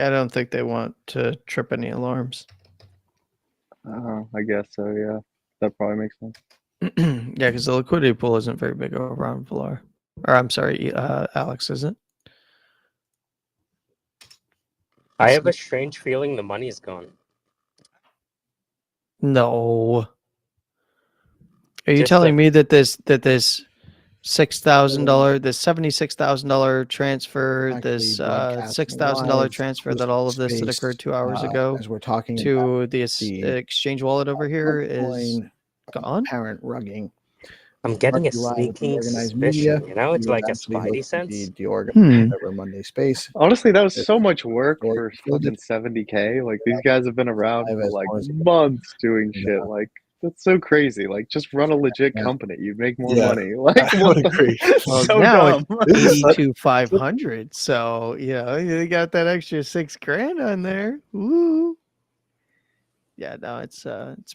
I don't think they want to trip any alarms. I guess so. Yeah, that probably makes sense. Yeah, because the liquidity pool isn't very big over on Valar. Or I'm sorry, Alex, is it? I have a strange feeling the money's gone. No. Are you Just telling a- me that this $6,000, this $76,000 transfer, Actually this broadcasting $6,000 live transfer, this that all of this that space, occurred 2 hours ago as we're talking about to the the exchange wallet over here is Bitcoin gone? parent rugging. I'm getting a Live with sneaking DeOrganized suspicion. Media. You know, it's We like a actually spidey hosted sense. the DeOrganized Whatever Monday space. Honestly, that was It's so much work or for fielded fucking 70K. Like these guys have been around live for as like long as it months doing goes. shit. Like that's so crazy. Like just run a legit Yeah. company. You'd make more Yeah. money. Like I what would agree. Well, so now dumb. it's This is such- 82,500. So, you got that extra $6,000 on there. Woo. Yeah, no, it's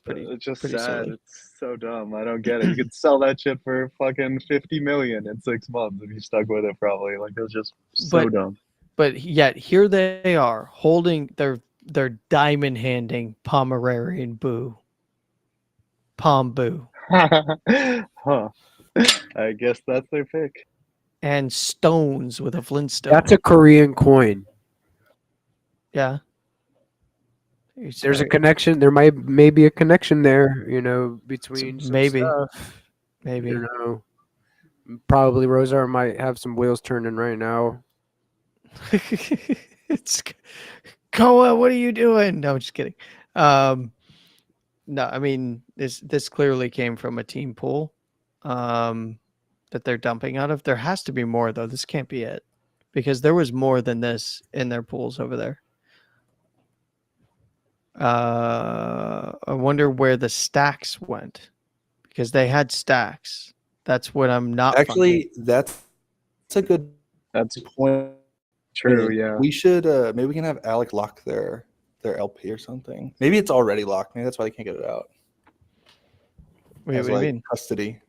pretty It's just pretty sad. silly. It's so dumb. I don't get it. You could sell that shit for fucking 50 million in 6 months if you stuck with it. Probably like it's just so dumb. But yet here they are holding their diamond handing Pomeranian Boo. Pom Boo. Huh. I guess that's their pick. And stones with a Flintstone. That's a Korean coin. Yeah. There's a connection. There may be a connection there, between some maybe. stuff. Maybe. Probably Rosar might have some wheels turning right now. It's Koa, what are you doing? No, I'm just kidding. No, I mean this clearly came from a team pool that they're dumping out of. There has to be more though. This can't be it. Because there was more than this in their pools over there. I wonder where the stacks went. Because they had stacks. That's what I'm not actually that's a good point. True, yeah. We should maybe we can have Alec lock their LP or something. Maybe it's already locked. Maybe that's why they can't get it out. Wait, what do you mean? Custody.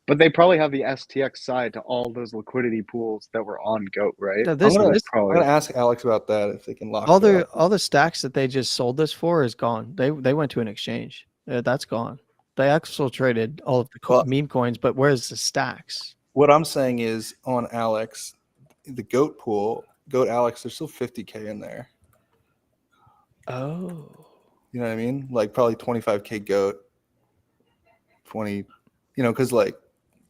But they probably have the STX side to all those liquidity pools that were on GOAT, right? No, I'm gonna ask Alex about that if they can lock all the stacks that they just sold this for is gone. They went to an exchange. That's gone. They actually traded all of the meme coins, but where's the stacks? What I'm saying is on Alex, the GOAT pool, GOAT Alex, there's still 50K in there. Oh. You know what I mean? Like probably 25K GOAT, 20, because like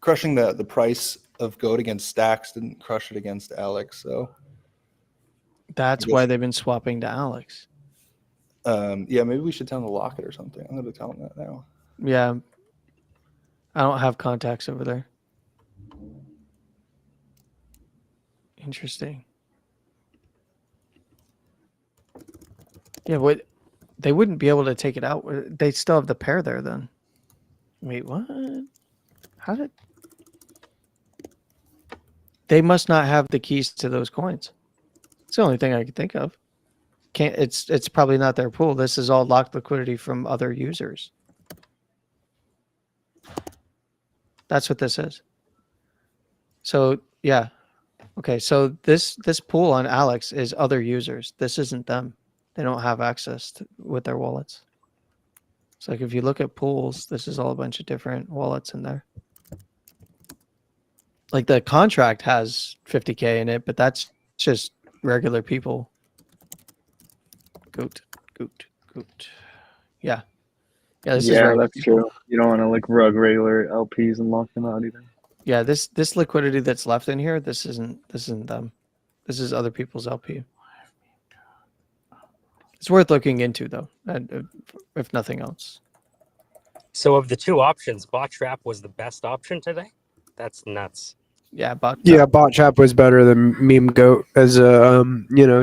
crushing the price of GOAT against stacks didn't crush it against Alex. So that's why they've been swapping to Alex. Yeah, maybe we should tell them to lock it or something. I'm going to tell them that now. Yeah. I don't have contacts over there. Interesting. Yeah, they wouldn't be able to take it out. They still have the pair there then. Wait, what? How did they must not have the keys to those coins? It's the only thing I can think of. It's probably not their pool. This is all locked liquidity from other users. That's what this is. So yeah. Okay, so this pool on Alex is other users. This isn't them. They don't have access with their wallets. It's like if you look at pools, this is all a bunch of different wallets in there. Like the contract has 50K in it, but that's just regular people. Goat. Yeah. Yeah, this is that's people. true. You don't want to like rug regular LPs and lock them out either. Yeah, this liquidity that's left in here, this isn't them. This is other people's LP. It's worth looking into though, if nothing else. So of the two options, Bot Trap was the best option today? That's nuts. Yeah, Bot Trap was better than Meme Goat as a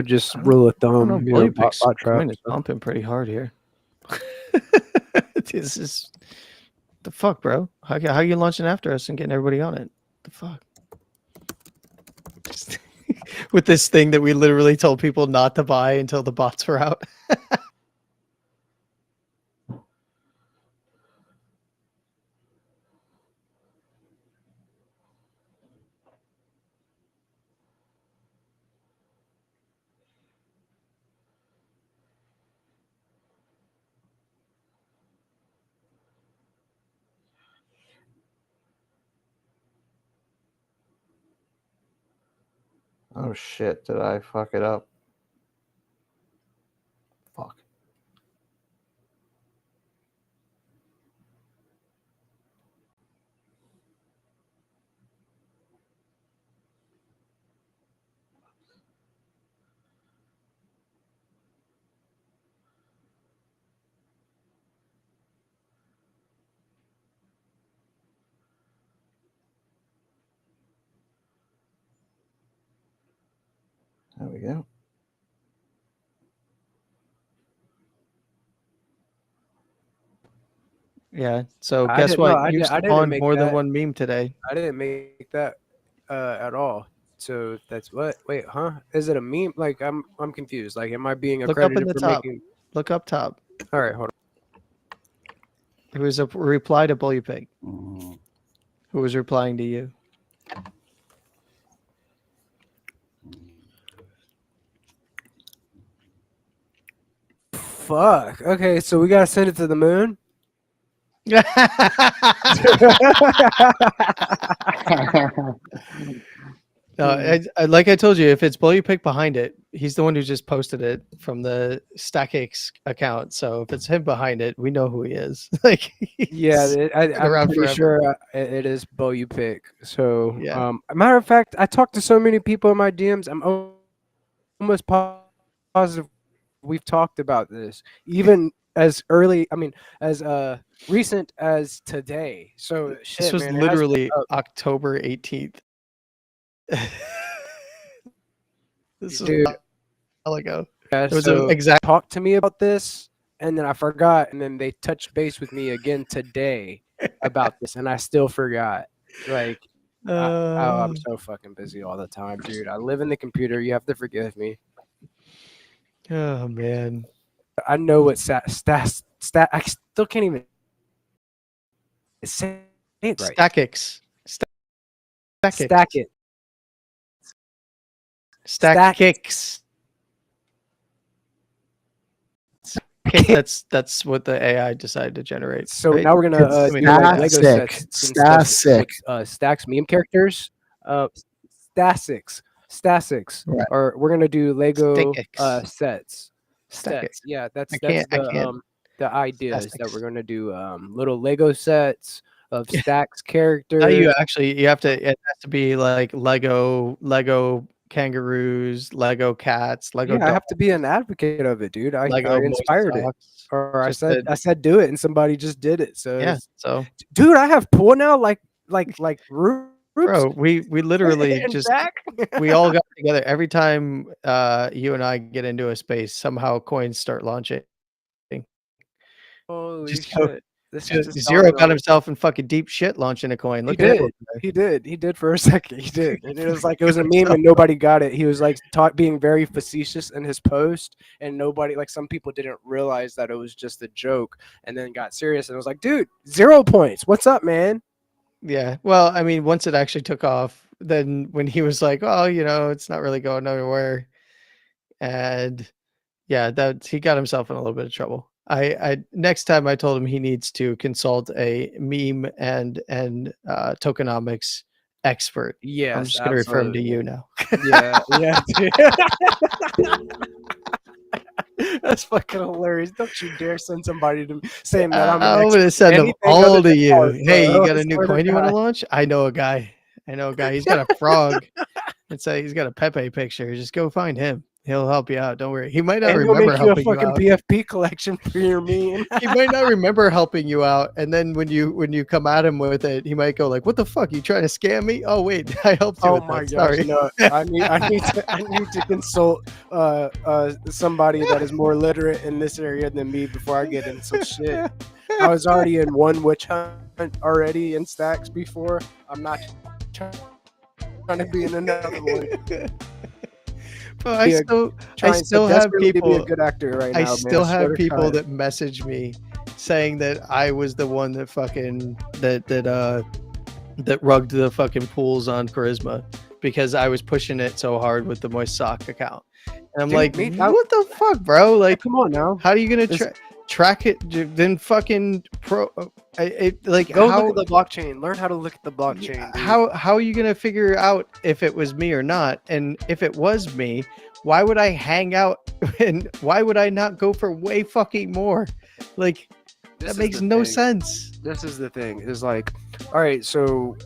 just rule of thumb. Bot Trap coin is pumping pretty hard here. This is the fuck, bro. How you launching after us and getting everybody on it? The fuck. With this thing that we literally told people not to buy until the bots were out. Oh shit! Did I fuck it up? Fuck. There we go. Yeah. So I guess didn't- what? no, I You di- I didn't spawned make more than that. one meme today. I didn't make that at all. So that's what. Wait, huh? Is it a meme? Like I'm confused. Like, am I being Look up in accredited the for top. making? Look up top. All right, hold It was a reply to Bully Pig. Who was replying to you? on. Fuck. Okay, so we gotta send it to the moon. Like I told you, if it's Bully Pig behind it, he's the one who just posted it from the StackX account. So if it's him behind it, we know who he is. Like, Yeah, he's I'm around pretty forever. sure it is Bo you pick. So, Yeah. a matter of fact, I talked to so many people in my DMs. I'm almost positive we've talked about this, even as early. I mean, as recent as today. So shit, This was man, it has been literally up. October 18th. This was Dude. a while ago. Yeah, It was so an exact. talk to me about this, and then I forgot, and then they touched base with me again today about this, and I still forgot. Like, I'm so fucking busy all the time, dude. I live in the computer. You have to forgive me. Oh man. I know what stat. I still can't even say it right. StackX. Stack it. StackX. That's what the AI decided to generate. So right? now we're gonna It's- do like Lego Static. sets and stuff Static. with, Stacks meme characters. Stasics. Right. Or we're gonna do Lego Stickix. sets. Stackix. Sets. Yeah, that's I can't- the idea is that Statics. we're gonna do little Lego sets of Stacks characters. Now you have to. It has to be like Lego kangaroos, Lego cats, Lego. Yeah, I have to be an advocate of it, dude. I Lego inspired it. socks. Or Just I said do it, and somebody just did it. So Yeah. So, dude, I have pool now, like groups. bro, we literally and just Zach. we all got together. Every time you and I get into a space, somehow coins start launching. Holy Just shit! This is just Zero dawned got on me. himself in fucking deep shit launching a coin. He Look at did. it. He did for a second. He did. And it was like it was a meme and nobody got it. He was like being very facetious in his post, and nobody, like, some people didn't realize that it was just a joke, and then got serious and was like, dude, 0 points. What's up, man? Yeah. Well, I mean, once it actually took off, then when he was like, "Oh, it's not really going nowhere," and yeah, that he got himself in a little bit of trouble. I next time I told him he needs to consult a meme and tokenomics expert. Yes, I'm just going to refer him to you now. Yeah, yeah. That's fucking hilarious. Don't you dare send somebody to me saying that I'm an I'm expert. going to send them Anything all other to than you. art, Hey, bro. you got I a new swear to coin you want to God. launch? I know a guy. He's got a frog. He's got a Pepe picture. Just go find him. He'll help you out. Don't worry. He might not And he'll remember make you a helping you fucking out. PFP collection for your meme. He might not remember helping you out, and then when you come at him with it, he might go like, "What the fuck? You trying to scam me? Oh wait, I helped you Oh with my that. gosh, Sorry." no! I need to consult somebody that is more literate in this area than me before I get into some shit. I was already in one witch hunt already in Stacks before. I'm not trying to be in another one. But I Yeah, still Trying still so have desperately to be a people. good actor right now. I man. still swear have to people God. that message me saying that I was the one that fucking that rugged the fucking pools on Charisma because I was pushing it so hard with the Moist Sock account. And I'm Dude, like, me- what the fuck, bro? Like, Come on now. how are you gonna It's- try? track it, then fucking like Go how look at the blockchain. Learn how to look at the blockchain. dude. how are you gonna figure out if it was me or not? And if it was me, why would I hang out and why would I not go for way fucking more? Like This that is makes the no thing. sense. This is the thing. Is like, all right, so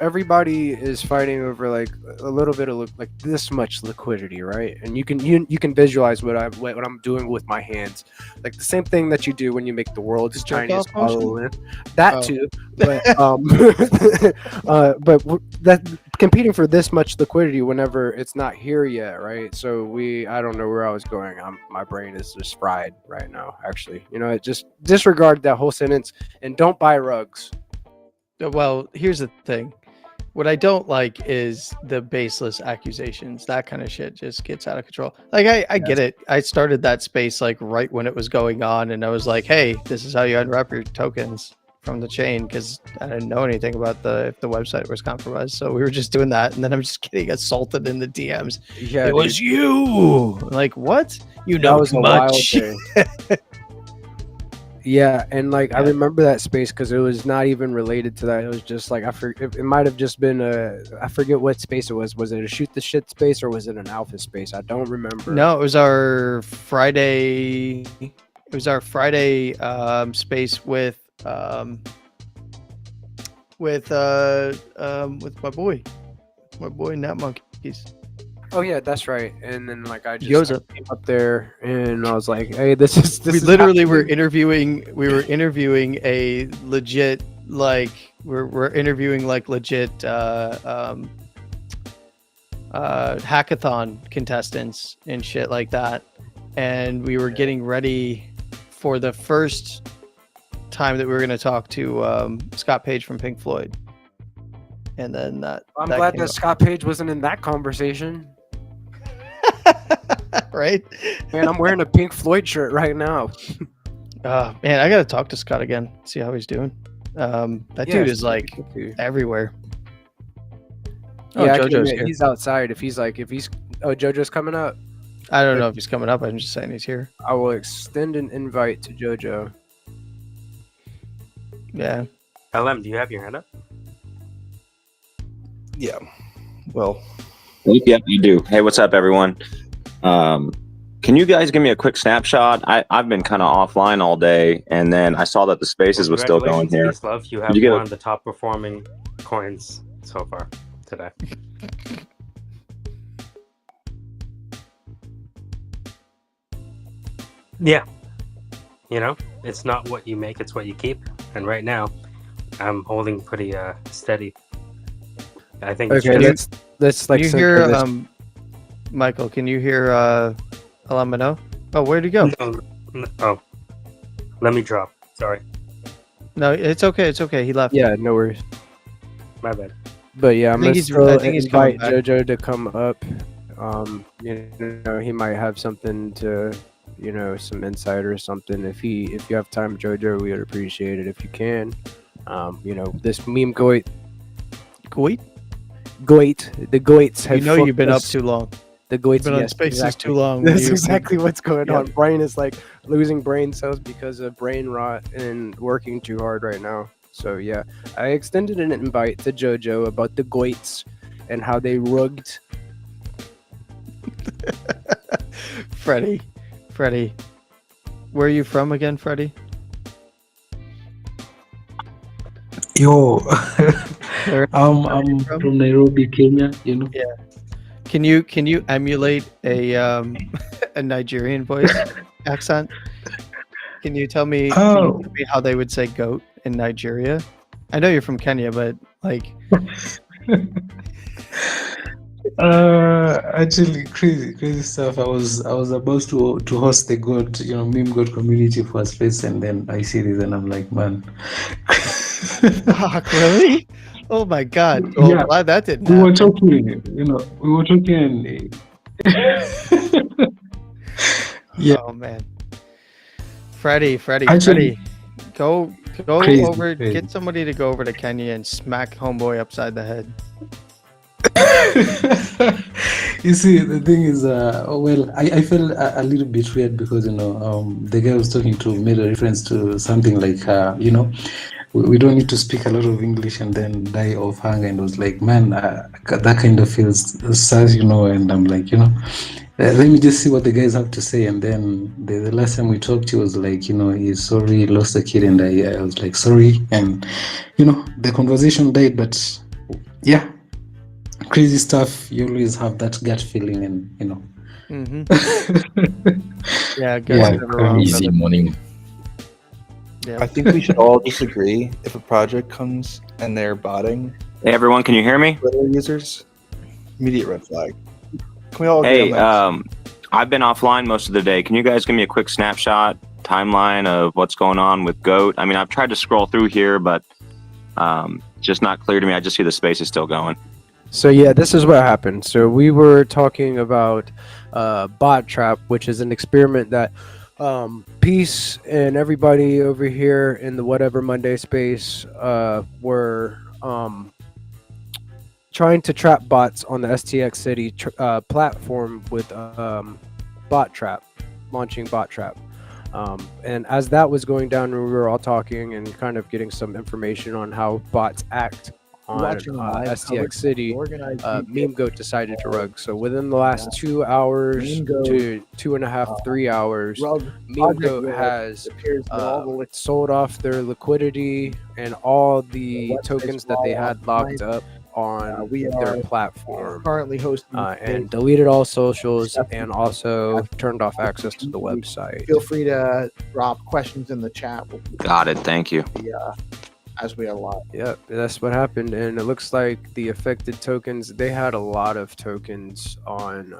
everybody is fighting over like a little bit of like this much liquidity, right? And you can visualize what I'm doing with my hands, like the same thing that you do when you make the world's The jerk tiniest off motion? bottle. That Oh. too, but that competing for this much liquidity whenever it's not here yet, right? So I don't know where I was going. My brain is just fried right now. Actually, just disregard that whole sentence and don't buy rugs. Well, here's the thing. What I don't like is the baseless accusations. That kind of shit just gets out of control. Like I get it. I started that space like right when it was going on, and I was like, "Hey, this is how you unwrap your tokens from the chain," because I didn't know anything about if the website was compromised. So we were just doing that, and then I'm just getting assaulted in the DMs. Yeah, It was you. I'm like, what? You that know was too a wild much. day. Yeah, and like I remember that space because it was not even related to that. It was just like it might have just been I forget what space it was. Was it a shoot the shit space or was it an alpha space? I don't remember. No, it was our Friday. It was our Friday space with my boy Nat Monkeys. Oh yeah, that's right. And then like I Yoza. came up there and I was like, hey, this is We literally were interviewing. We were interviewing a legit like we're interviewing like legit hackathon contestants and shit like that, and we were getting ready for the first time that we were going to talk to Scott Page from Pink Floyd, and then I'm that glad came that Scott Page wasn't in that conversation. up. Right? Man, I'm wearing a Pink Floyd shirt right now. Man, I got to talk to Scott again, see how he's doing. That dude is like everywhere. Oh, Yeah, JoJo's here. he's outside. If he's JoJo's coming up, I don't know if he's coming up. I'm just saying he's here. I will extend an invite to JoJo. Yeah. LM, do you have your hand up? Yeah. Well, Yeah, you do. Hey, what's up, everyone? Can you guys give me a quick snapshot? I've been kind of offline all day, and then I saw that the spaces was still going here. Love, you have You get one a- of the top performing coins so far today. Yeah. It's not what you make, it's what you keep. And right now, I'm holding pretty steady. I think it's Okay, just- let's Can like you center hear this. Michael? Can you hear Alamino? Oh, where'd he go? Oh, let me drop. Sorry, No, it's okay. It's okay. He left. Yeah, no worries. my bad. But yeah, I'm I gonna think still he's coming invite back. JoJo to come up. He might have something to, some insight or something. If you have time, JoJo, we would appreciate it if you can. This meme goit, Wait, the goits have. you know you've been up fucked us. too long. The goits You've been on yes, spaces exactly. too long. That's You- exactly what's going Yeah. on. Brian is like losing brain cells because of brain rot and working too hard right now. So yeah, I extended an invite to JoJo about the goits and how they rugged. Freddie, where are you from again, Freddie? Yo, Where- I'm from? from Nairobi, Kenya. Can you emulate a a Nigerian voice accent? Can you tell me how they would say goat in Nigeria? I know you're from Kenya, but like Actually, crazy stuff. I was about to host the God, meme God community for a space, and then I see this, and I'm like, man. fuck, really? Oh my god. Well, Yeah. glad that didn't We were happen. talking, Yeah. Oh man. Freddie, Actually- go Crazy, over, crazy. get somebody to go over to Kenya and smack homeboy upside the head. You see, the thing is, well, I felt a little bit weird because, the guy I was talking to made a reference to something like, we don't need to speak a lot of English and then die of hunger. And I was like, man, that kind of feels sad, and I'm like, let me just see what the guys have to say. And then the last time we talked, he was like, he's sorry, he lost a kid. And I was like, sorry. And, the conversation died. But yeah, crazy stuff. You always have that gut feeling, and, Yeah, guts Yeah, never wrong, Easy brother. morning. Yeah. I think we should all disagree if a project comes and they're botting Hey, everyone, can you hear me? Twitter users. Immediate red flag. Can we all agree Hey, on that? I've been offline most of the day. Can you guys give me a quick snapshot timeline of what's going on with GOAT? I mean, I've tried to scroll through here, but just not clear to me. I just see the space is still going. So yeah, this is what happened. So we were talking about Bot Trap, which is an experiment that Peace and everybody over here in the Whatever Monday space were trying to trap bots on the STX City platform with Bot Trap, launching Bot Trap. And as that was going down, we were all talking and kind of getting some information on how bots act on STX City. Meme Goat decided to rug. So within the last 2 hours to 2.5, 3 hours, Meme Goat has sold off their liquidity and all the tokens that they had locked up on their platform, currently hosting and deleted all socials and also turned off access to the website. Feel free to drop questions in the chat. We'll Got it. Thank you. as we allow. Yep, that's what happened, and it looks like the affected tokens, they had a lot of tokens on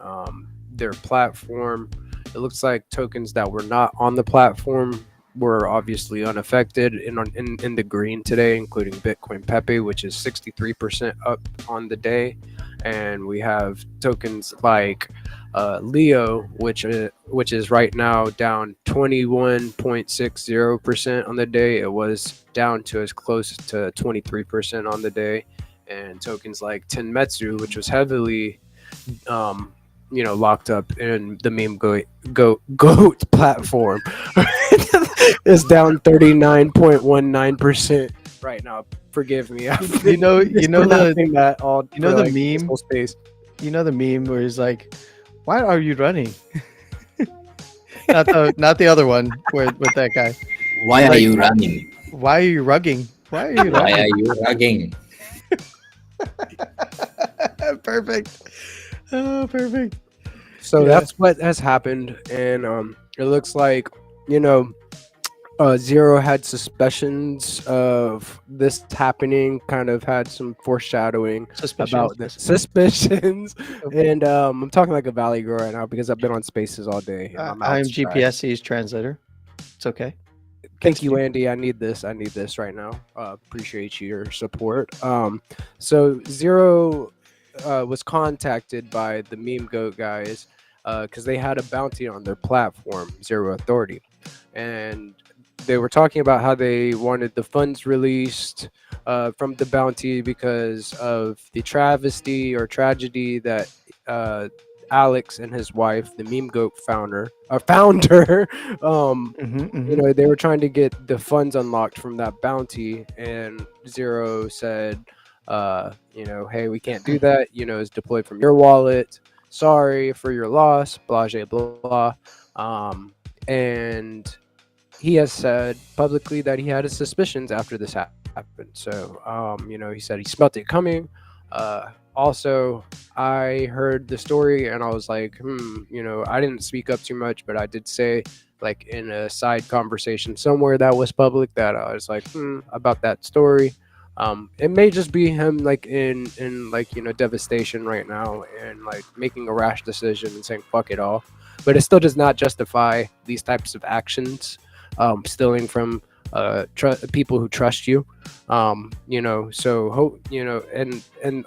their platform. It looks like tokens that were not on the platform were obviously unaffected in the green today, including Bitcoin Pepe, which is 63% up on the day, and we have tokens like Leo, which is right now down 21.60% on the day. It was down to as close to 23% on the day, and tokens like Tenmetsu, which was heavily locked up in the meme goat platform, is down 39.19% right now. Forgive me. You know the all. you know the meme? Whole space. You know the meme where he's like, "Why are you running?" not the other one with that guy. Why are Like- you running? Why are you rugging? Why are you Why rugging? are you rugging? Perfect. Oh, perfect. So Yeah. that's what has happened, and it looks like Zero had suspicions of this happening, kind of had some foreshadowing about the suspicions, and I'm talking like a valley girl right now because I've been on spaces all day. And I'm I'm outside. GPSC's translator. It's okay. Thank you, Andy. I need this right now. Appreciate your support. So Zero was contacted by the Meme Goat guys because they had a bounty on their platform, Zero Authority, and they were talking about how they wanted the funds released from the bounty because of the travesty or tragedy that Alex and his wife, the Meme Goat founder, they were trying to get the funds unlocked from that bounty, and Zero said, hey, we can't do that. It's deployed from your wallet. Sorry for your loss. Blah blah blah. And he has said publicly that he had his suspicions after this happened. So, he said he smelt it coming. Also, I heard the story and I was like, I didn't speak up too much, but I did say, like, in a side conversation somewhere that was public, that I was like, about that story. It may just be him, like, in devastation right now and, like, making a rash decision and saying, fuck it all. But it still does not justify these types of actions, stealing from people who trust you. And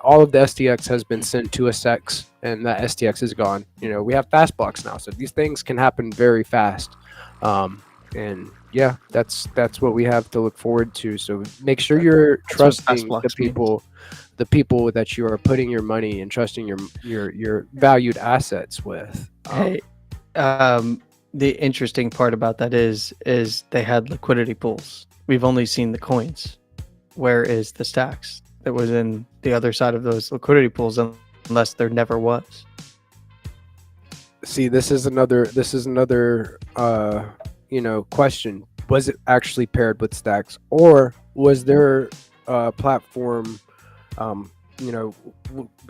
all of the STX has been sent to a SEX, and that STX is gone. We have fast blocks now, so these things can happen very fast. And yeah, that's what we have to look forward to. So make sure you're That's what fast trusting the blocks means. people that you are putting your money and trusting your valued assets with. Hey, the interesting part about that is they had liquidity pools. We've only seen the coins. Where is the stacks that was in the other side of those liquidity pools? Unless there never was. See, this is another question. Was it actually paired with stacks, or was there a platform,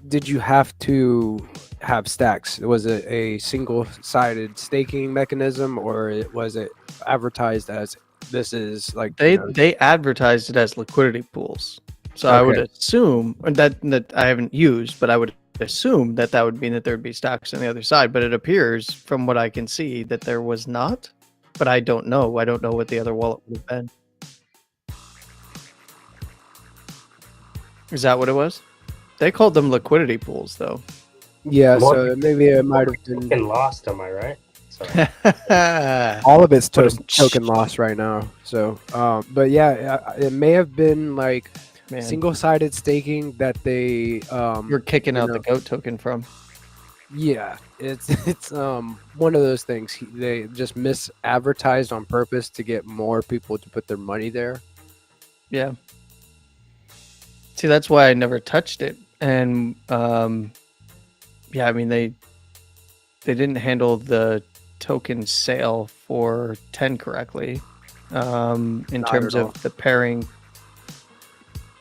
did you have to have stacks? Was it a single-sided staking mechanism, or was it advertised as this is like they advertised it as liquidity pools? So I would assume that I haven't used, but I would assume that would mean that there would be stacks on the other side. But it appears, from what I can see, that there was not. But I don't know. I don't know what the other wallet would have been. Is that what it was? They called them liquidity pools, though. Yeah, so maybe it might have been Fucking lost, am I right? So, all of it's token loss right now. So, but yeah, it may have been like single-sided staking that they you're kicking out the GOAT token from. Yeah, it's one of those things. They just misadvertised on purpose to get more people to put their money there. Yeah. See, that's why I never touched it. And yeah, I mean they didn't handle the token sale for 10 correctly in terms of the pairing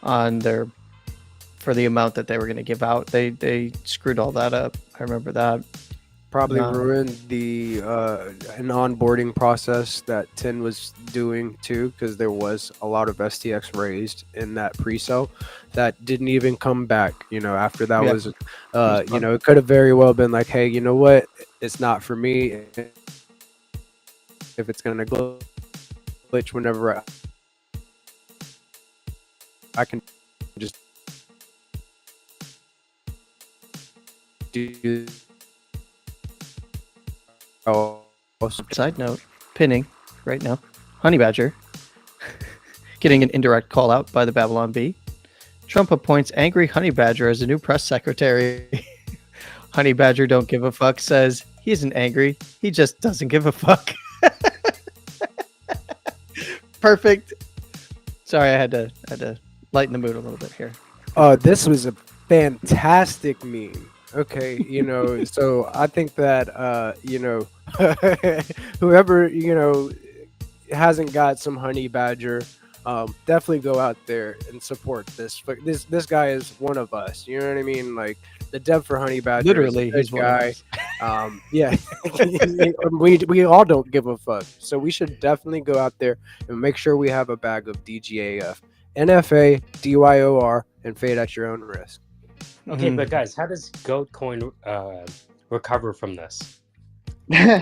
on their for the amount that they were going to give out. They screwed all that up. I remember that. Probably ruined the an onboarding process that Tin was doing too, because there was a lot of STX raised in that pre-sale that didn't even come back. After that was, it could have very well been like, hey, you know what? It's not for me. If it's gonna glitch whenever I can just do. Side note, pinning right now. Honey Badger getting an indirect call out by the Babylon Bee. Trump appoints angry Honey Badger as a new press secretary. Honey Badger don't give a fuck says he isn't angry. He just doesn't give a fuck. Perfect. Sorry, I had to lighten the mood a little bit here. This was a fantastic meme. Okay, so I think that whoever hasn't got some Honey Badger, definitely go out there and support this. This guy is one of us. You know what I mean? Like the dev for Honey Badger. Literally, he's one guy. of us. Yeah, we all don't give a fuck. So we should definitely go out there and make sure we have a bag of DGAF, NFA, DYOR, and fade at your own risk. okay, but guys, how does Goat Coin recover from this? No?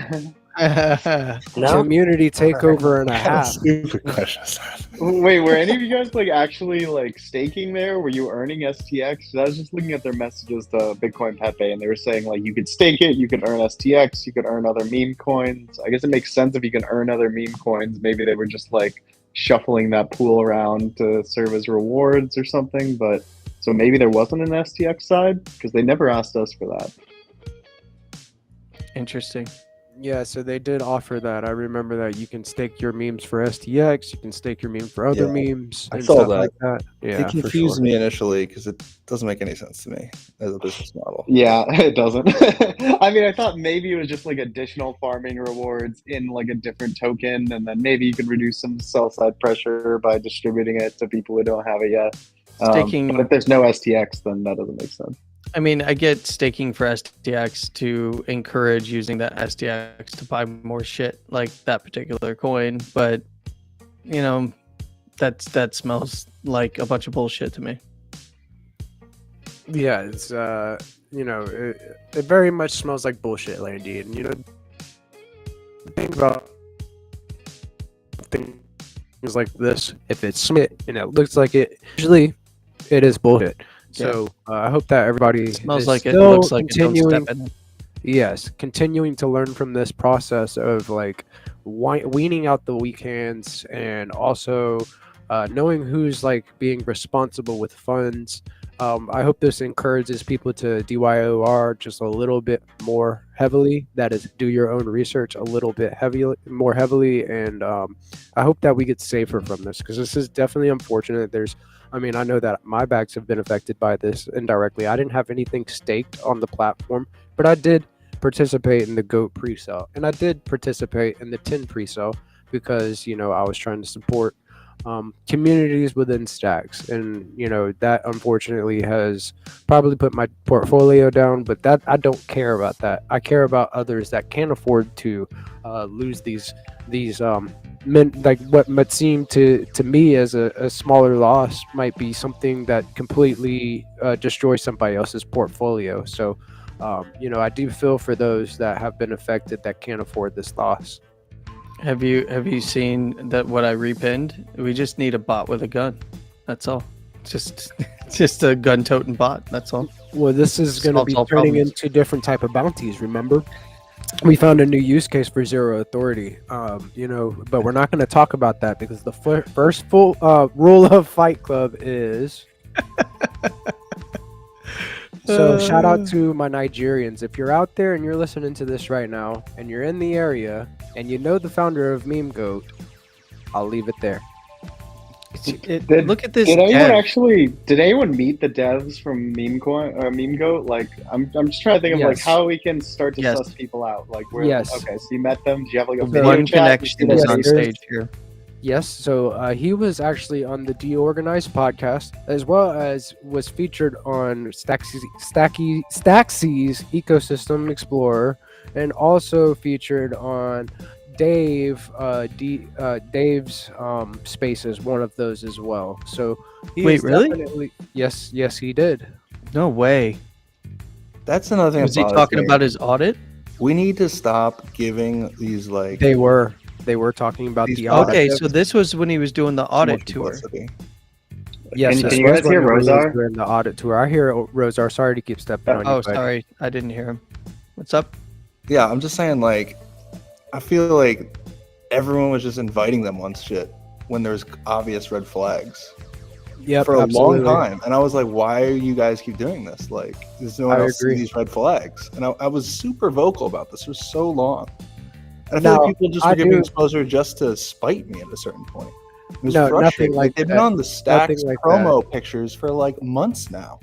Community takeover and a half. Stupid questions. Wait, were any of you guys actually staking there? Were you earning STX? I was just looking at their messages to Bitcoin Pepe, and they were saying you could stake it, you could earn STX, you could earn other meme coins. I guess it makes sense if you can earn other meme coins. Maybe they were just shuffling that pool around to serve as rewards or something. But so maybe there wasn't an STX side because they never asked us for that. Interesting. Yeah, so they did offer that. I remember that you can stake your memes for STX, you can stake your meme for other memes. I and saw stuff that. Like that. Yeah, It confused me initially because it doesn't make any sense to me as a business model. Yeah, it doesn't. I mean, I thought maybe it was just additional farming rewards in a different token, and then maybe you could reduce some sell side pressure by distributing it to people who don't have it yet. Staking. But if there's no STX, then that doesn't make sense. I mean, I get staking for STX to encourage using that STX to buy more shit like that particular coin, but that smells like a bunch of bullshit to me. Yeah, it's it very much smells like bullshit, Landy. And think about things like this. If it's it looks like it, usually it is bullshit. So I hope that everybody smells like it. Looks like continuing. It. Yes, continuing to learn from this process of weaning out the weak hands, and also knowing who's like being responsible with funds. I hope this encourages people to DYOR just a little bit more heavily. That is, do your own research a little bit more heavily, and I hope that we get safer from this, because this is definitely unfortunate. I know that my bags have been affected by this indirectly. I didn't have anything staked on the platform, but I did participate in the GOAT pre-sale, and I did participate in the 10 pre-sale because I was trying to support communities within stacks, and that unfortunately has probably put my portfolio down, but that I don't care about that. I care about others that can't afford to lose these like what might seem to me as a smaller loss might be something that completely destroys somebody else's portfolio. So I do feel for those that have been affected that can't afford this loss. Have you seen that what I repinned? We just need a bot with a gun. That's all. Just a gun-toting bot. That's all. Well, this is going to be Solves all turning problems. into different type of bounties. Remember, we found a new use case for zero authority. But we're not going to talk about that because the first full rule of Fight Club is. So shout out to my Nigerians. If you're out there and you're listening to this right now and you're in the area and you know the founder of Meme Goat, I'll leave it there. Look at this. Did anyone dev. did anyone meet the devs from Meme Goat? Like, I'm just trying to think of like Yes. how we can start to Yes. suss people out. Like, where? Yes. Okay, so you met them. Do you have like a The video one chat? connection You is see on their faces? stage here. Yes, so he was actually on the DeOrganized podcast, as well as was featured on Stacksy's Ecosystem Explorer, and also featured on Dave's Spaces, one of those as well. So he Wait, is really? definitely- Yes, he did. No way. That's another thing. Was he that bothers talking me. about his audit? We need to stop giving these like They were talking about These the audit. Okay, so this was when he was doing the too much audit tour. publicity. Yes, Can this you was guys hear when he was Rosar? doing the audit tour. I hear Rosar. Sorry to keep stepping on you. Oh, buddy. sorry, I didn't hear him. What's up? Yeah, I'm just saying, like, I feel like everyone was just inviting them on shit when there's obvious red flags Yep, for a absolutely. long time. And I was like, why do you guys keep doing this? Like, there's no one I else agree. see these red flags. And I was super vocal about this for so long. And I feel Now, like people just I were giving do- exposure just to spite me at a certain point. It was No, nothing frustrating. like they've been that. on the Stacks like promo pictures for like months now.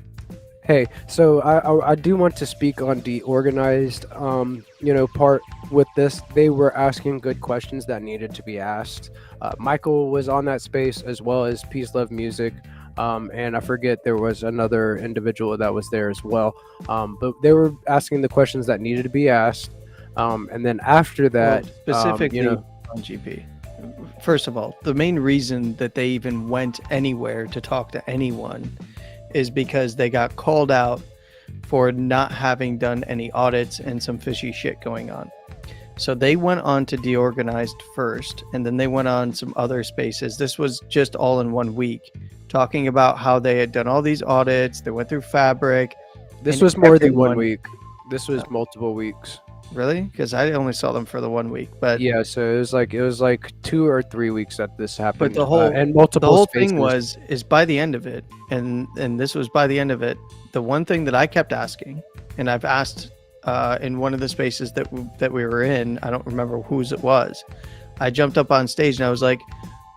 Hey, so I do want to speak on the organized, part with this. They were asking good questions that needed to be asked. Michael was on that space, as well as PeaceLoveMusic. And I forget there was another individual that was there as well. But they were asking the questions that needed to be asked. And then after that, Well, specifically on GP. First of all, the main reason that they even went anywhere to talk to anyone is because they got called out for not having done any audits and some fishy shit going on. So they went on to DeOrganized first, and then they went on some other spaces. This was just all in 1 week, talking about how they had done all these audits. They went through Fabric. this and was more than 1 everyone- week. This was multiple weeks. Really? Because I only saw them for the 1 week. But Yeah, so it was like 2 or 3 weeks that this happened. the whole- and multiple the whole spaces. thing is by the end of it, and this was by the end of it, the one thing that I kept asking, and I've asked in one of the spaces that we were in, I don't remember whose it was, I jumped up on stage and I was like,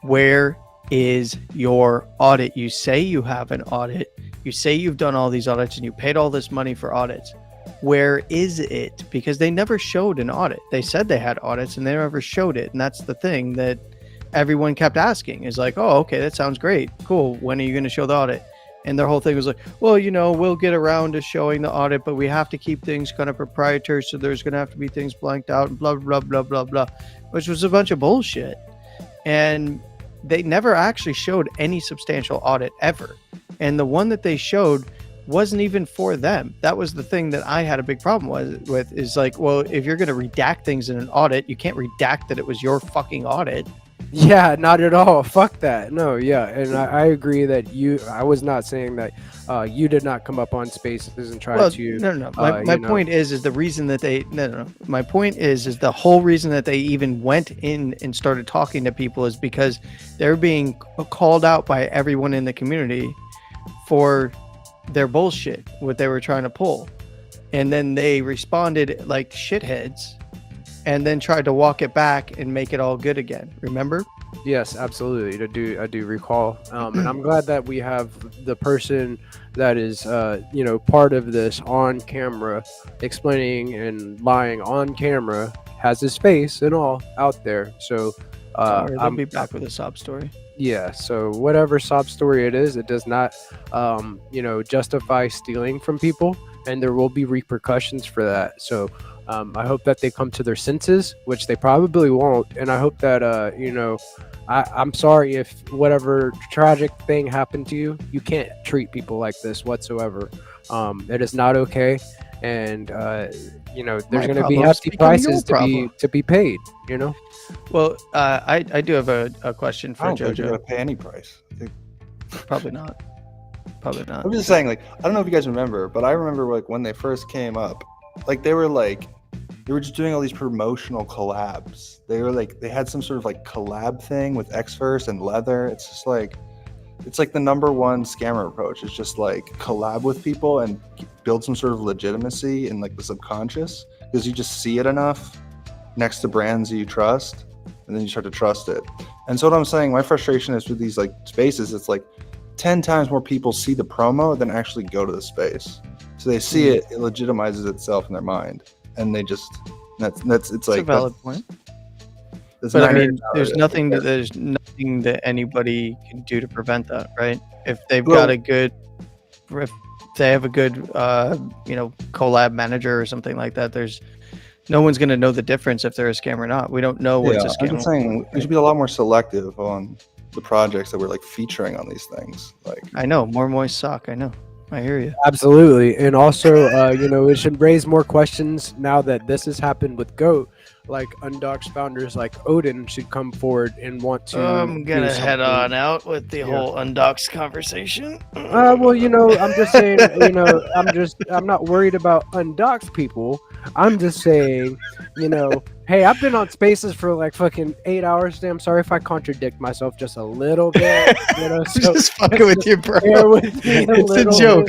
where is your audit? You say you have an audit, you say you've done all these audits and you paid all this money for audits. Where is it? Because they never showed an audit. They said they had audits and they never showed it. And that's the thing that everyone kept asking, is like, oh, okay, that sounds great. Cool. When are you going to show the audit? And their whole thing was like, well, we'll get around to showing the audit, but we have to keep things kind of proprietary. So there's going to have to be things blanked out and blah, blah, blah, blah, blah, which was a bunch of bullshit. And they never actually showed any substantial audit ever. And the one that they showed wasn't even for them. That was the thing that I had a big problem with is like, well, if you're going to redact things in an audit, you can't redact that it was your fucking audit. Yeah, not at all. Fuck that. No, yeah, and I agree that I was not saying that you did not come up on Spaces and try Well, to. no. My point is the reason that they no. My point is the whole reason that they even went in and started talking to people is because they're being called out by everyone in the community for their bullshit, what they were trying to pull, and then they responded like shitheads, and then tried to walk it back and make it all good again. Remember? Yes, absolutely. I do recall, and I'm glad that we have the person that is, part of this on camera, explaining and lying on camera, has his face and all out there. So I'll be back with a sob story. Yeah. So whatever sob story it is, it does not, justify stealing from people, and there will be repercussions for that. So. I hope that they come to their senses, which they probably won't. And I hope that, I'm sorry if whatever tragic thing happened to you, you can't treat people like this whatsoever. It is not okay. And, there's going to be hefty prices to be paid, Well, I do have a question for I don't think you're JoJo. gonna pay any price. Probably not. I'm just saying, like, I don't know if you guys remember, but I remember like when they first came up, like they were just doing all these promotional collabs. They had some sort of like collab thing with Xverse and Leather. It's just like, it's like the number one scammer approach. It's just like collab with people and build some sort of legitimacy in like the subconscious, because you just see it enough next to brands you trust, and then you start to trust it. And so what I'm saying, my frustration is with these like spaces, it's like 10 times more people see the promo than actually go to the space. So they see it legitimizes itself in their mind, and they just it's like a valid point. But I mean, there's nothing that anybody can do to prevent that, right? If they've got if they have a good collab manager or something like that, there's no one's going to know the difference if they're a scam or not. We don't know what's a scam. I'm just saying we should be a lot more selective on the projects that we're like featuring on these things. Like, I know more moist sock. I know. I hear you. Absolutely. And also, it should raise more questions now that this has happened with GOAT. Like Undocs founders like Odin should come forward and want to. I'm gonna head on out with the whole Undocs conversation. Well, I'm just saying, I'm not worried about Undocs people. I'm just saying, hey, I've been on Spaces for like fucking 8 hours today. I'm sorry if I contradict myself just a little bit. Just fucking with you, bro. It's a joke.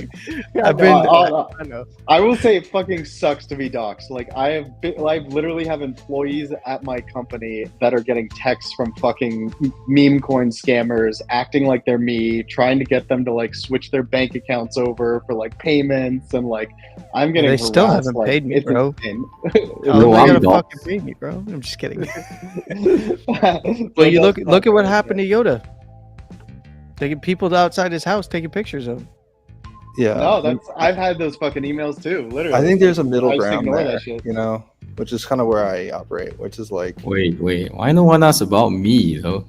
I know. I will say it fucking sucks to be doxxed. Like I literally have employees at my company that are getting texts from fucking meme coin scammers, acting like they're me, trying to get them to like switch their bank accounts over for like payments, and like I'm getting. They still haven't paid me, bro. No, they I'm gotta fucking pay me, bro. I'm just kidding. Well, you look at what happened to Yoda. They get people outside his house taking pictures of him. Yeah. No, I've had those fucking emails too. Literally. I think there's a middle ground ignore there, that shit. which is kind of where I operate, which is like, Wait, why no one asks about me though?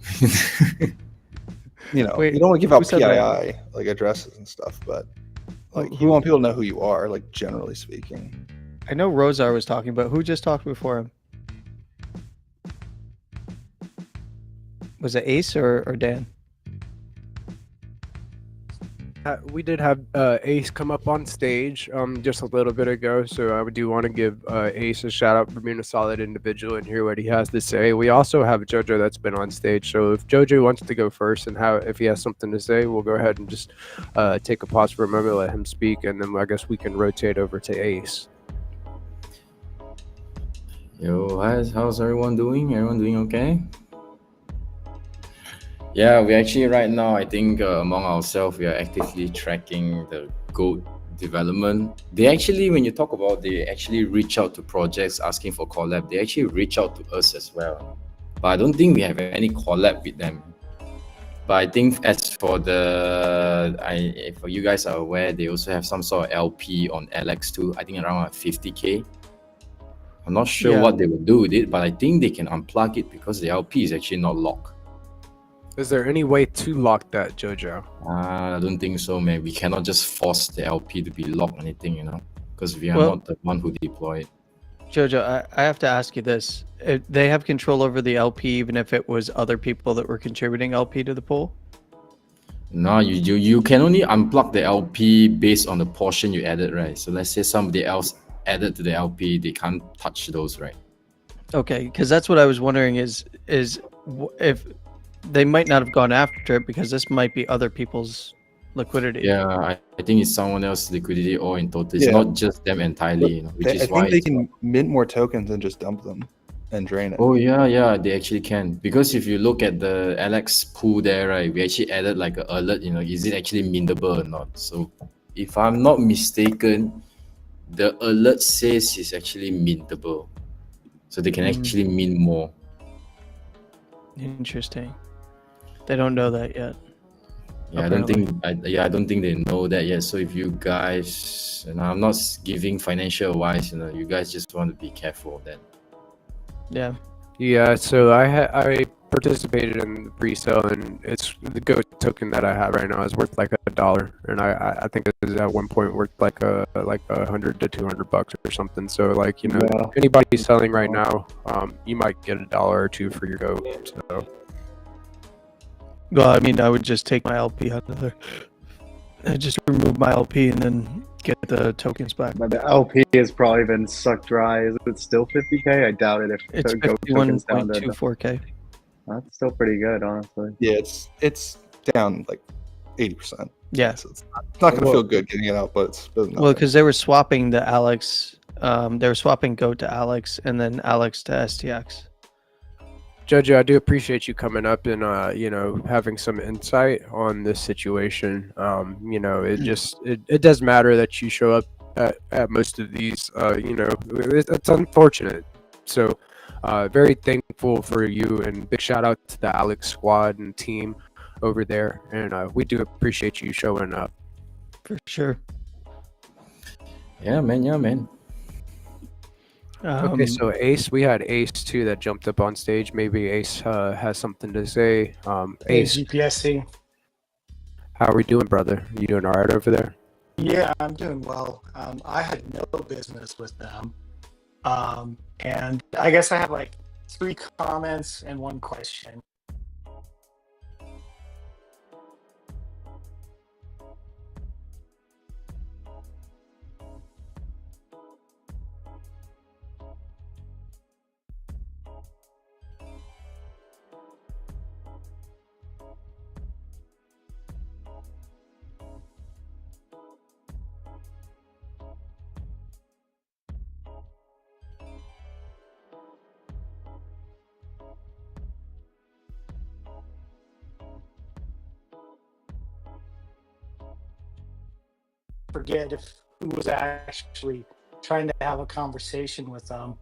you Wait, don't want to give out who said PII like addresses and stuff, but like you want people to know who you are, like generally speaking. I know Rosar was talking, but who just talked before him? Was it Ace or Dan? We did have Ace come up on stage just a little bit ago, so I do want to give Ace a shout out for being a solid individual and hear what he has to say. We also have JoJo that's been on stage, so if JoJo wants to go first and if he has something to say, we'll go ahead and just take a pause for a moment, let him speak, and then I guess we can rotate over to Ace. Yo, how's everyone doing? Everyone doing okay? Yeah, we actually right now, I think among ourselves, we are actively tracking the GOAT development. They actually, when you talk about, they actually reach out to projects asking for collab. They actually reach out to us as well. But I don't think we have any collab with them. But I think as for if you guys are aware, they also have some sort of LP on LX too. I think around 50K. I'm not sure what they will do with it, but I think they can unplug it because the LP is actually not locked. Is there any way to lock that, JoJo? I don't think so, man. We cannot just force the LP to be locked or anything, because we are not the one who deploy it. Jojo, I have to ask you this: they have control over the LP, even if it was other people that were contributing LP to the pool. No, you can only unplug the LP based on the portion you added, right? So let's say somebody else added to the LP, they can't touch those, right? Okay, because that's what I was wondering is if they might not have gone after it because this might be other people's liquidity. Yeah, I think it's someone else's liquidity or in total. It's Yeah. not just them entirely, you know, which I is think why they it's can mint more tokens and just dump them and drain it. Oh yeah, they actually can. Because if you look at the Alex pool there, right, we actually added like an alert, you know, is it actually mintable or not? So if I'm not mistaken, the alert says it's actually mintable. So they can actually mint more. Interesting. They don't know that yet. Yeah, I don't think they know that yet. So if you guys, and I'm not giving financial advice, you know, you guys just want to be careful of that. Yeah. Yeah, so I participated in the pre-sale, and it's the GOAT token that I have right now is worth like $1, and I think it was at one point worth like $100 to $200 or something. So like, you know, if anybody's selling right now, you might get $1 or $2 for your GOAT. So. Well, I mean, I would just take my LP out of there. I just remove my LP and then get the tokens back. But the LP has probably been sucked dry. Is it still 50K? I doubt it. If It's the GOAT tokens down to 51.24K. that's still pretty good, honestly. Yeah, it's down like 80%. Yeah. So it's not going to feel good getting it out, but it's Well, because they were swapping the Alex, they were swapping GOAT to Alex and then Alex to STX. Jojo, I do appreciate you coming up and you know, having some insight on this situation. You know, it does matter that you show up at most of these. You know, it's unfortunate. So very thankful for you, and big shout out to the Alex squad and team over there. And we do appreciate you showing up. For sure. Yeah, man. Okay, so Ace, we had Ace too that jumped up on stage. Maybe Ace has something to say. Ace, GPSC. how are we doing, brother? You doing all right over there? Yeah, I'm doing well. I had no business with them. And I guess I have like 3 comments and 1 question. Forget who was actually trying to have a conversation with them,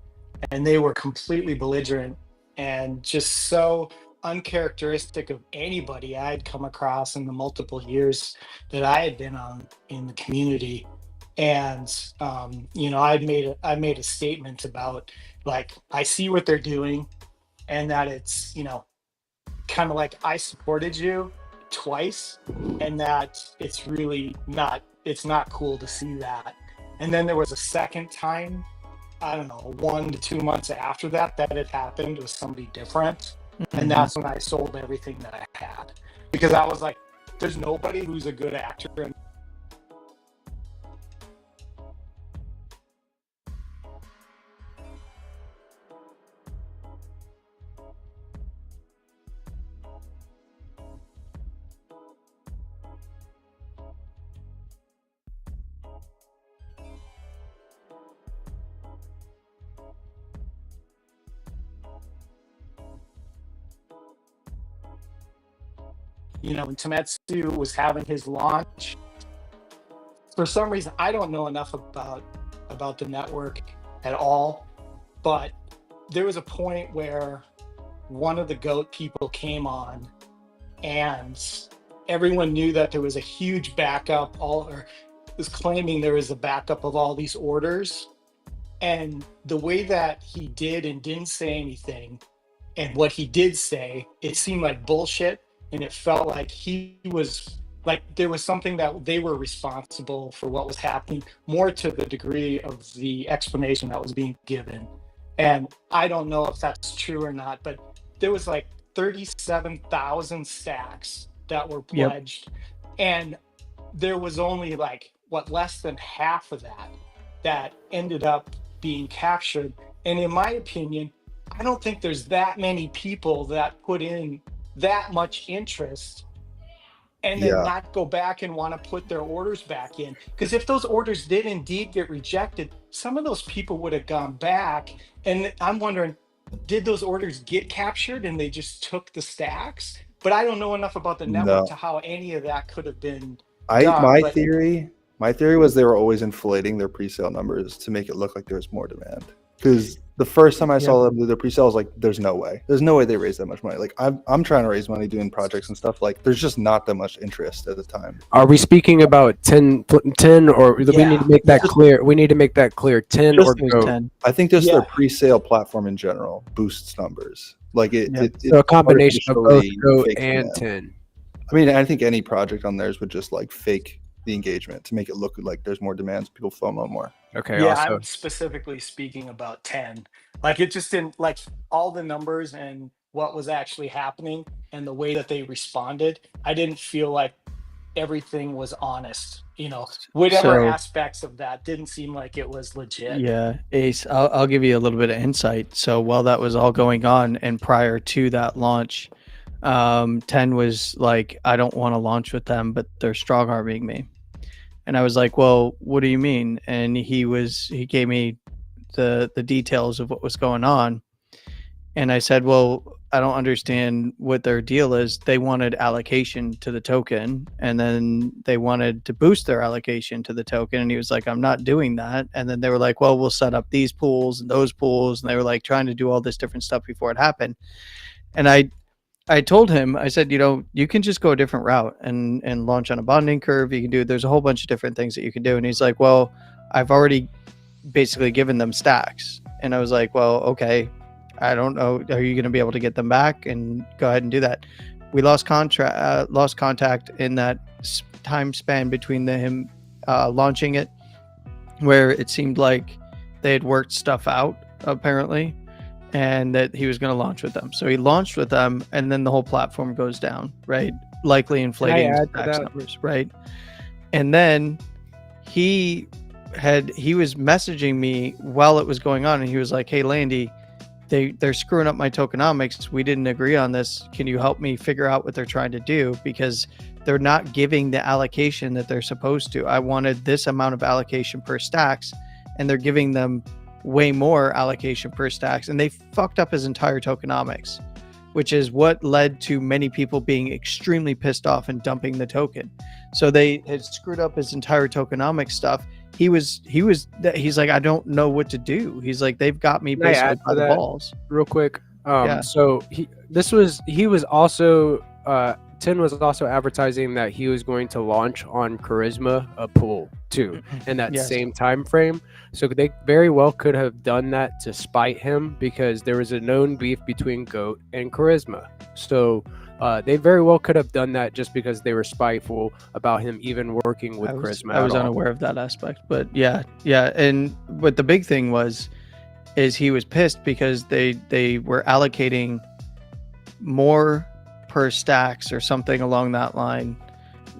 and they were completely belligerent and just so uncharacteristic of anybody I'd come across in the multiple years that I had been on in the community. And you know, I made a statement about, like, I see what they're doing, and that it's, you know, kind of like I supported you twice, and that it's really not, it's not cool to see that. And then there was a second time, I don't know, 1 to 2 months after that it happened with somebody different. And that's when I sold everything that I had, because I was like, there's nobody who's a good actor. And you know, when Tametsu was having his launch, for some reason, I don't know enough about the network at all, but there was a point where one of the GOAT people came on, and everyone knew that there was a huge backup, or was claiming there was a backup of all these orders. And the way that he did and didn't say anything, and what he did say, it seemed like bullshit. And it felt like he was like there was something that they were responsible for what was happening, more to the degree of the explanation that was being given. And I don't know if that's true or not, but there was like 37,000 stacks that were Yep. pledged, and there was only like less than half of that ended up being captured. And in my opinion, I don't think there's that many people that put in that much interest and then Yeah. not go back and want to put their orders back in. Because if those orders did indeed get rejected, some of those people would have gone back. And I'm wondering, did those orders get captured and they just took the stacks? But I don't know enough about the network No. to how any of that could have been My done. But theory was they were always inflating their pre-sale numbers to make it look like there was more demand. Because the first time I saw them do their pre-sale, I was like, there's no way they raised that much money. Like I'm trying to raise money doing projects and stuff. Like there's just not that much interest at the time. Are we speaking about 10 or we need to make that clear? We need to make that clear. 10 or Just go. 10. I think just their pre-sale platform in general boosts numbers. Like So a combination of both artificially Go fakes and demand. 10. I mean, I think any project on theirs would just like fake the engagement to make it look like there's more demands. People FOMO more. Okay. yeah, Also, I'm specifically speaking about 10. Like it just didn't, like all the numbers and what was actually happening and the way that they responded, I didn't feel like everything was honest. Whatever So- aspects of that didn't seem like it was legit. Yeah, Ace, I'll give you a little bit of insight. So while that was all going on and prior to that launch, 10 was like, I don't want to launch with them, but they're strong arming me. And I was like, well, what do you mean? And he gave me the details of what was going on. And I said, well, I don't understand what their deal is. They wanted allocation to the token, and then they wanted to boost their allocation to the token. And he was like, I'm not doing that. And then they were like, well, we'll set up these pools and those pools. And they were like trying to do all this different stuff before it happened. And I told him, I said, you can just go a different route and launch on a bonding curve. You can do, there's a whole bunch of different things that you can do. And he's like, well, I've already basically given them stacks. And I was like, well, okay, I don't know. Are you going to be able to get them back? And go ahead and do that. We lost contact in that time span between him launching it, where it seemed like they had worked stuff out apparently, and that he was going to launch with them. So he launched with them, and then the whole platform goes down, right? Likely inflating stacks numbers, right? And then he was messaging me while it was going on, and he was like, hey, Landy, they're screwing up my tokenomics. We didn't agree on this. Can you help me figure out what they're trying to do? Because they're not giving the allocation that they're supposed to. I wanted this amount of allocation per stacks, and they're giving them way more allocation per stacks, and they fucked up his entire tokenomics, which is what led to many people being extremely pissed off and dumping the token. So they had screwed up his entire tokenomics stuff. He's like, I don't know what to do. He's like, they've got me basically by the balls. real quick. Yeah. So he was also 10 was also advertising that he was going to launch on Charisma a pool too in that same time frame. So they very well could have done that to spite him, because there was a known beef between Goat and Charisma. So they very well could have done that just because they were spiteful about him even working with Charisma. I was unaware of that aspect, but yeah. But the big thing is he was pissed because they were allocating more per stacks or something along that line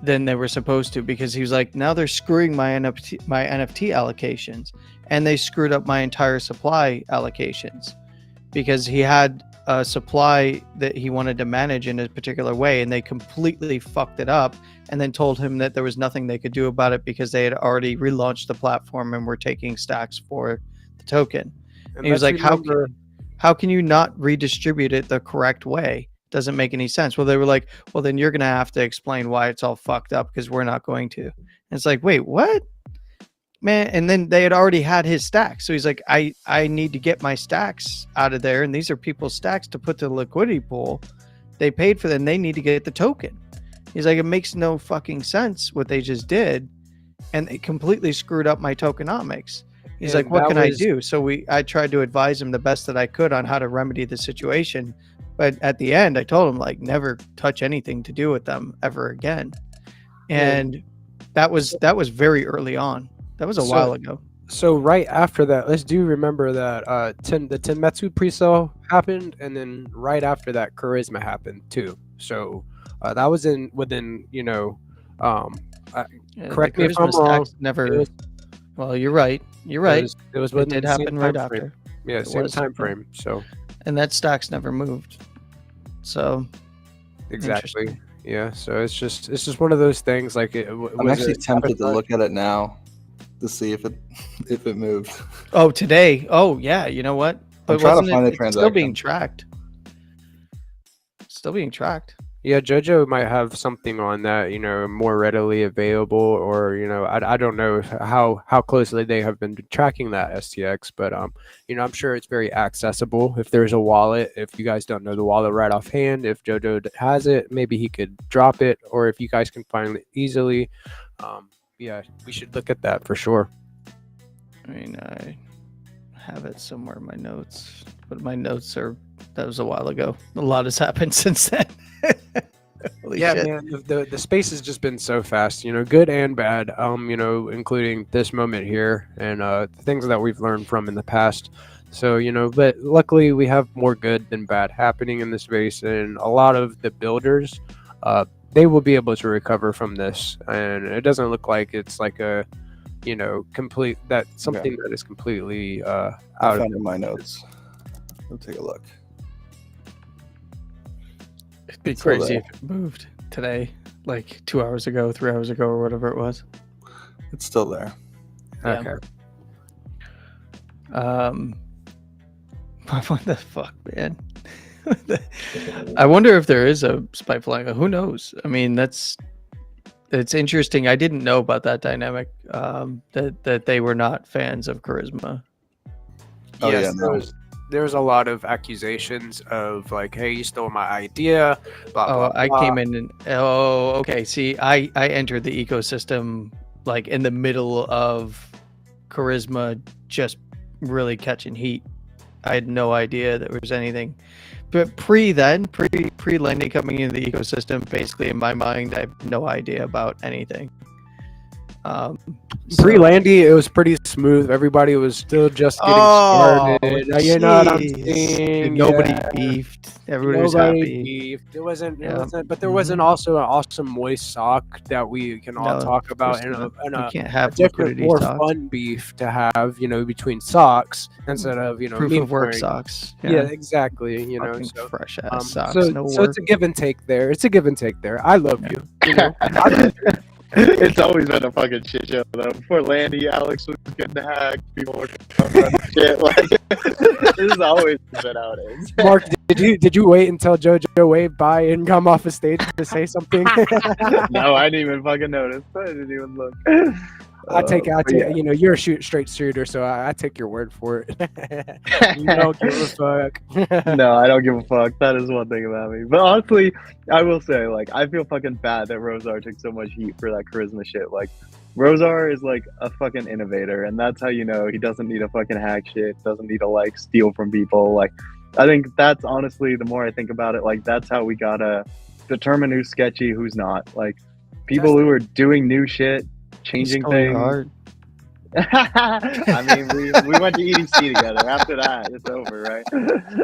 than they were supposed to, because he was like, now they're screwing my NFT allocations, and they screwed up my entire supply allocations, because he had a supply that he wanted to manage in a particular way, and they completely fucked it up, and then told him that there was nothing they could do about it because they had already relaunched the platform and were taking stacks for the token. And he was like, how can you not redistribute it the correct way? Doesn't make any sense. Well, they were like, well, then you're going to have to explain why it's all fucked up, because we're not going to. And it's like, wait, what? Man. And then they had already had his stacks. So he's like, I need to get my stacks out of there. And these are people's stacks to put to the liquidity pool. They paid for them. They need to get the token. He's like, it makes no fucking sense what they just did. And they completely screwed up my tokenomics. He's like, what can I do? So I tried to advise him the best that I could on how to remedy the situation. But at the end, I told him, like, never touch anything to do with them ever again. and that was very early on. That was a while ago. So right after that, let's do remember that the Tenmetsu pre-sale happened, and then right after that, Charisma happened too. So that was within correct me if I'm wrong. Never. Well, you're right. You're right. It was it did happen right after. Yeah, same time frame. So and that stacks never moved. So exactly. Yeah. So it's just one of those things. Like I'm actually tempted to look at it now to see if it moved. Oh, today. Oh, yeah. You know what? I'm trying to find the transaction. Still being tracked. Still being tracked. Yeah, JoJo might have something on that, more readily available, or I don't know how closely they have been tracking that STX, but I'm sure it's very accessible. If there's a wallet, if you guys don't know the wallet right offhand, if JoJo has it, maybe he could drop it, or if you guys can find it easily, yeah, we should look at that for sure. I mean, I have it somewhere in my notes, but my notes that was a while ago. A lot has happened since then. Yeah, shit. Man, the space has just been so fast, good and bad, including this moment here and things that we've learned from in the past. So, but luckily we have more good than bad happening in the space, and a lot of the builders, they will be able to recover from this, and it doesn't look like it's like a complete something that is completely out of my notes. Let's take a look. It'd be crazy if it moved today, like 2 hours ago, 3 hours ago, or whatever it was. It's still there. Yeah. Okay. What the fuck, man? I wonder if there is a spy flying. Who knows? I mean, it's interesting. I didn't know about that dynamic. That they were not fans of Charisma. Oh, yes, yeah, there's a lot of accusations of like, hey, you stole my idea. Blah, blah, I blah. came in and okay. See, I entered the ecosystem like in the middle of Charisma just really catching heat. I had no idea there was anything. But pre-Lenny coming into the ecosystem, basically in my mind, I have no idea about anything. Pre-Landy, it was pretty smooth. Everybody was still just getting started. You know what I'm saying? Nobody beefed. Everybody was happy. Beefed. It wasn't, but there wasn't also an awesome moist sock that we can all talk about, and a can't have different, more fun beef to have, between socks instead of proof of work socks. Yeah, exactly. So fresh ass socks. So it's a give and take there. I love you. It's always been a fucking shit show though. Before Landy, Alex was getting hacked. People were coming shit. Like this has always been how it is. Mark, did you wait until JoJo waved by and come off the stage to say something? No, I didn't even fucking notice. I didn't even look. You're a straight shooter, so I take your word for it. You don't give a fuck. No, I don't give a fuck. That is one thing about me. But honestly, I will say, like, I feel fucking bad that Rosar took so much heat for that charisma shit. Like, Rosar is like a fucking innovator, and that's how you know he doesn't need to fucking hack shit, doesn't need to like steal from people. Like, I think that's honestly, the more I think about it, like that's how we gotta determine who's sketchy, who's not. Like, people who are doing new shit, changing things. Hard. I mean, we went to EDC together. After that, it's over, right?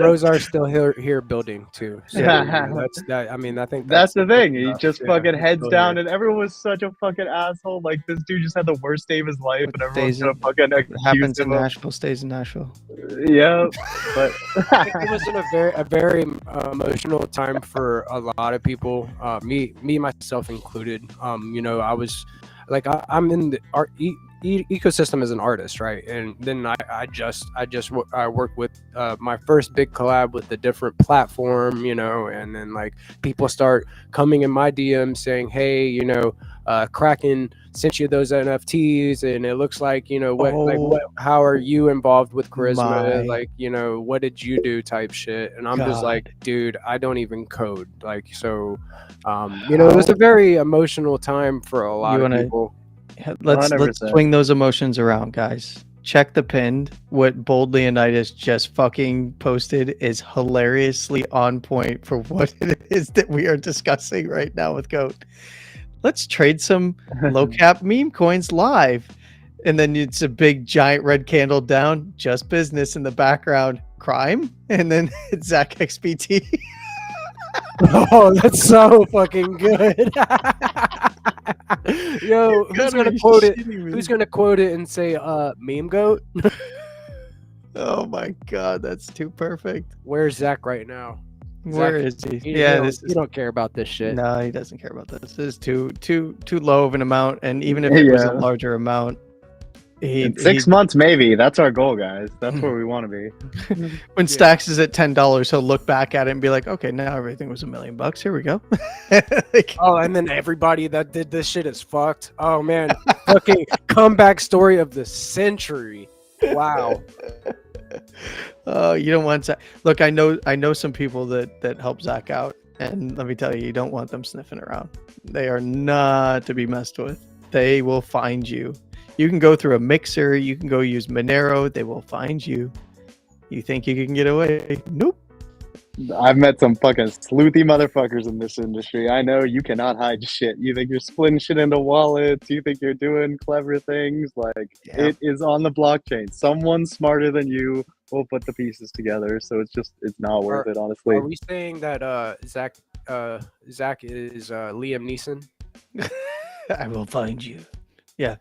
Rosar's still here building too. So, that's that. I mean, I think that's the thing. He just fucking heads down, and everyone was such a fucking asshole. Like, this dude just had the worst day of his life, and everyone's gonna fucking happens in Nashville, stays in Nashville. Yeah, but it was a very emotional time for a lot of people. Me myself included. I was like, I'm in the art ecosystem as an artist, right? And then I work with my first big collab with a different platform, and then like people start coming in my DM saying, hey, Kraken sent you those NFTs, and it looks like, how are you involved with Charisma? Like, what did you do type shit? And I'm just like, dude, I don't even code. Like, so, it was a very emotional time for a lot of people. Let's swing those emotions around, guys. Check the pinned. What Bold Leonidas just fucking posted is hilariously on point for what it is that we are discussing right now with Goat. let's trade some low cap meme coins live. And then it's a big giant red candle down, just business in the background, crime, and then it's Zach XBT. Oh, that's so fucking good. Yo, who's gonna quote it? Who's gonna quote it and say meme goat? Oh my god, that's too perfect. Where's Zach right now? Where is Zach, he? you Yeah, don't- this you is, don't care about this shit. no, he doesn't care about this. This is too low of an amount, and even if it was a Yeah. larger amount, In 6 months, maybe. That's our goal, guys. That's where we want to be. when Stacks is at $10, he'll look back at it and be like, okay, now everything was $1 million. Here we go. Like, Oh, and then everybody that did this shit is fucked. Oh man, fucking comeback story of the century. Wow. oh, you don't want Zach. Look, I know some people that help Zach out, and let me tell you, you don't want them sniffing around. They are not to be messed with. They will find you. You can go through a mixer. You can go use Monero. They will find you. You think you can get away? Nope. I've met some fucking sleuthy motherfuckers in this industry. I know you cannot hide shit. You think you're splitting shit into wallets. You think you're doing clever things. Like, Yeah. it is on the blockchain. Someone smarter than you will put the pieces together. So it's not worth it, honestly. Are we saying that Zach is Liam Neeson? I will find you. Yeah.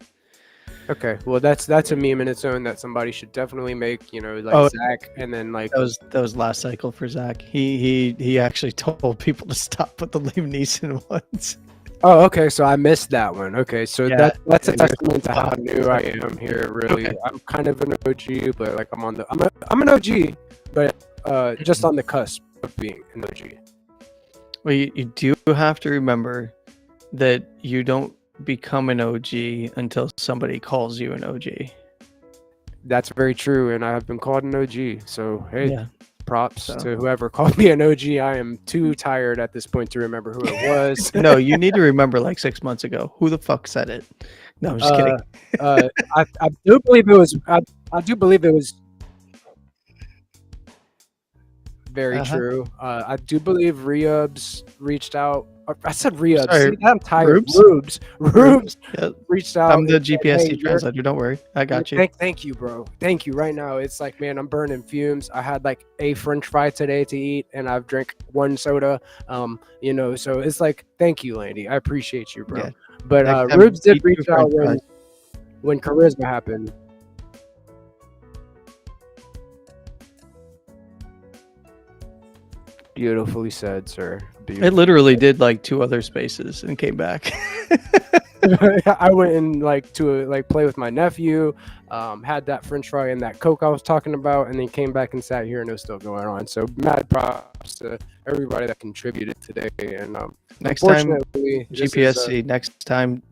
Okay, well that's a meme in its own that somebody should definitely make. You know, like Oh, Zach, and then like That was last cycle for Zach. He actually told people to stop with the Liam Neeson ones. oh, okay, so I missed that one. Okay, so Yeah, that's a yeah, testament to how new I am here. Really, Okay. I'm kind of an OG, but like I'm an OG, but just on the cusp of being an OG. Well, you do have to remember that you don't become an OG until somebody calls you an OG. That's very true, and I have been called an OG. So hey, Yeah. props So- to whoever called me an OG. I am too tired at this point to remember who it was. No, you need to remember like 6 months ago. Who the fuck said it? No, I'm just kidding. I do believe it was. I do believe it was. Very Uh-huh. true. I do believe Reubs reached out. I said Reubs. Sorry, See, I'm tired. Rubes? Rubes Yeah, reached out. I'm the and said, GPSC "Hey, you're- translator. Don't worry. I got you. Thank you, bro. Thank you. Right now, it's like, man, I'm burning fumes. I had like a French fry today to eat, and I've drank one soda. You know, so it's like, thank you, Landy. I appreciate you, bro. Yeah. But Next time, Rubes did eat two reach out French fries. when charisma happened. Beautifully said, sir. It literally did like 2 other spaces and came back. I went and like to like play with my nephew, had that French fry and that Coke I was talking about, and then came back and sat here and it was still going on. So mad props to everybody that contributed today. And Next time, unfortunately, this is, GPSC. Next time,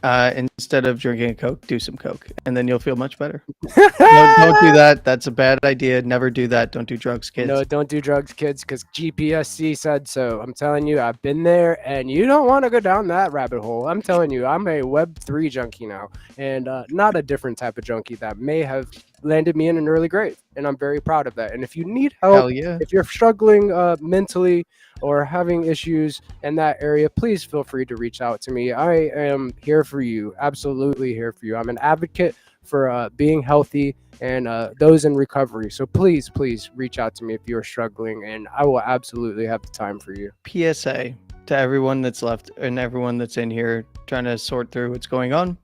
instead of drinking a Coke, do some Coke, and then you'll feel much better. No, don't do that. That's a bad idea. Never do that. Don't do drugs, kids. No, don't do drugs, kids, because GPSC said so. I'm telling you, I've been there, and you don't want to go down that rabbit hole. I'm telling you, I'm a Web3 junkie now, and not a different type of junkie that may have landed me in an early grave, and I'm very proud of that. And if you need help, Hell yeah. if you're struggling mentally or having issues in that area, please feel free to reach out to me. I am here for you, absolutely here for you. I'm an advocate for being healthy and those in recovery. So please reach out to me if you're struggling, and I will absolutely have the time for you. PSA to everyone that's left and everyone that's in here trying to sort through what's going on.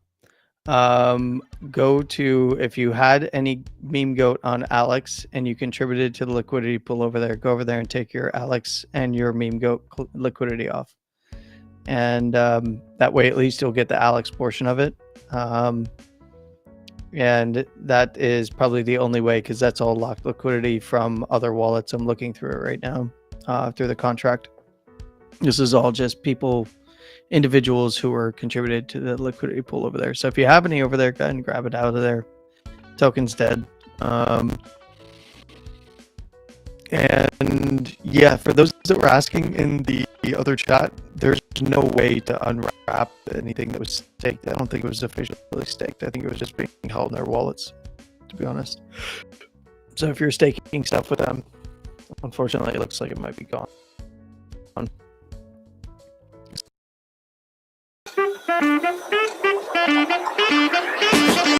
Go to, if you had any meme goat on Alex and you contributed to the liquidity pool over there, go over there and take your Alex and your meme goat liquidity off. And that way at least you'll get the Alex portion of it. And that is probably the only way, because that's all locked liquidity from other wallets. I'm looking through it right now through the contract. This is all just individuals who were contributed to the liquidity pool over there. So if you have any over there, go ahead and grab it out of there. Token's dead. And yeah, for those that were asking in the other chat, there's no way to unwrap anything that was staked. I don't think it was officially staked. I think it was just being held in their wallets, to be honest. So if you're staking stuff with them, unfortunately, it looks like it might be gone.